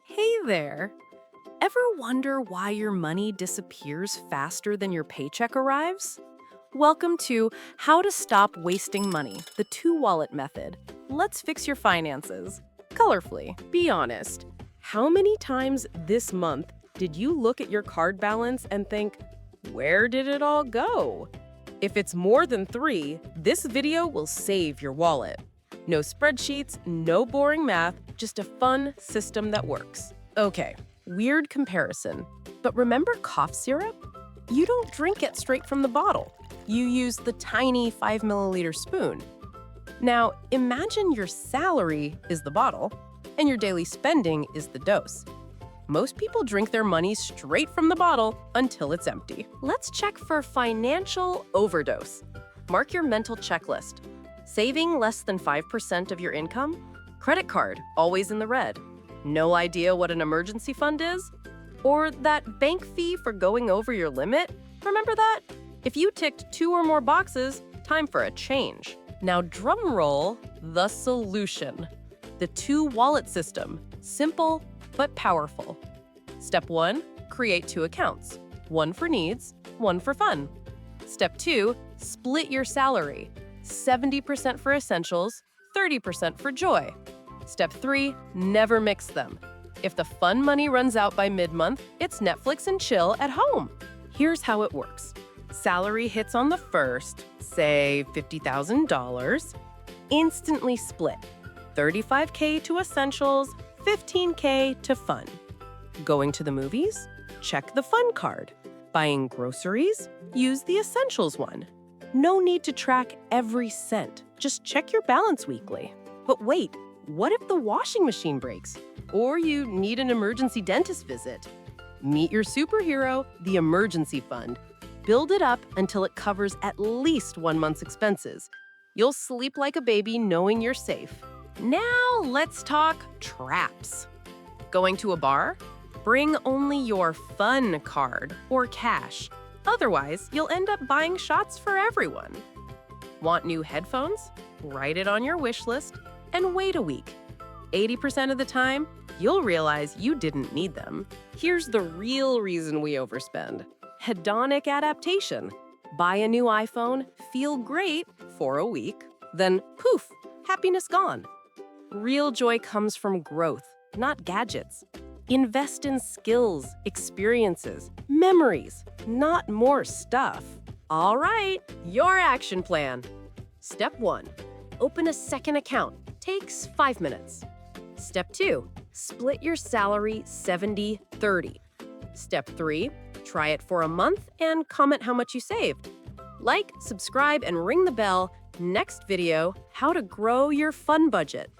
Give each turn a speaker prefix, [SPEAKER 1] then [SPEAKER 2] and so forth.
[SPEAKER 1] Hey there! Ever wonder why your money disappears faster than your paycheck arrives? Welcome to How to Stop Wasting Money, the two-wallet method. Let's fix your finances. Colorfully, be honest. How many times this month did you look at your card balance and think, where did it all go? If it's more than 3, this video will save your wallet. No spreadsheets, no boring math, just a fun system that works. Okay, weird comparison, but remember cough syrup? You don't drink it straight from the bottle. You use the tiny 5 milliliter spoon. Now, imagine your salary is the bottle, and your daily spending is the dose. Most people drink their money straight from the bottle until it's empty. Let's check for financial overdose. Mark your mental checklist. Saving less than 5% of your income? Credit card, always in the red. No idea what an emergency fund is? Or that bank fee for going over your limit? Remember that? If you ticked 2 or more boxes, time for a change. Now drum roll, the solution. The two-wallet system, simple but powerful. Step 1, create 2 accounts. 1 for needs, 1 for fun. Step 2, split your salary. 70% for essentials, 30% for joy. Step 3, never mix them. If the fun money runs out by mid-month, it's Netflix and chill at home. Here's how it works. Salary hits on the 1st, say $50,000, instantly split. $35K to essentials, $15K to fun. Going to the movies? Check the fun card. Buying groceries? Use the essentials one. No need to track every cent. Just check your balance weekly. But wait, what if the washing machine breaks? Or you need an emergency dentist visit? Meet your superhero, the emergency fund. Build it up until it covers at least 1 month's expenses. You'll sleep like a baby knowing you're safe. Now let's talk traps. Going to a bar? Bring only your fun card or cash. Otherwise, you'll end up buying shots for everyone. Want new headphones? Write it on your wish list and wait a week. 80% of the time, you'll realize you didn't need them. Here's the real reason we overspend. Hedonic adaptation. Buy a new iPhone, feel great for a week, then poof, happiness gone. Real joy comes from growth, not gadgets. Invest in skills, experiences, memories, not more stuff. All right, your action plan. Step 1, open a second account. Takes 5 minutes. Step 2, split your salary 70-30. Step 3, try it for a month and comment how much you saved. Like, subscribe, and ring the bell. Next video, how to grow your fun budget.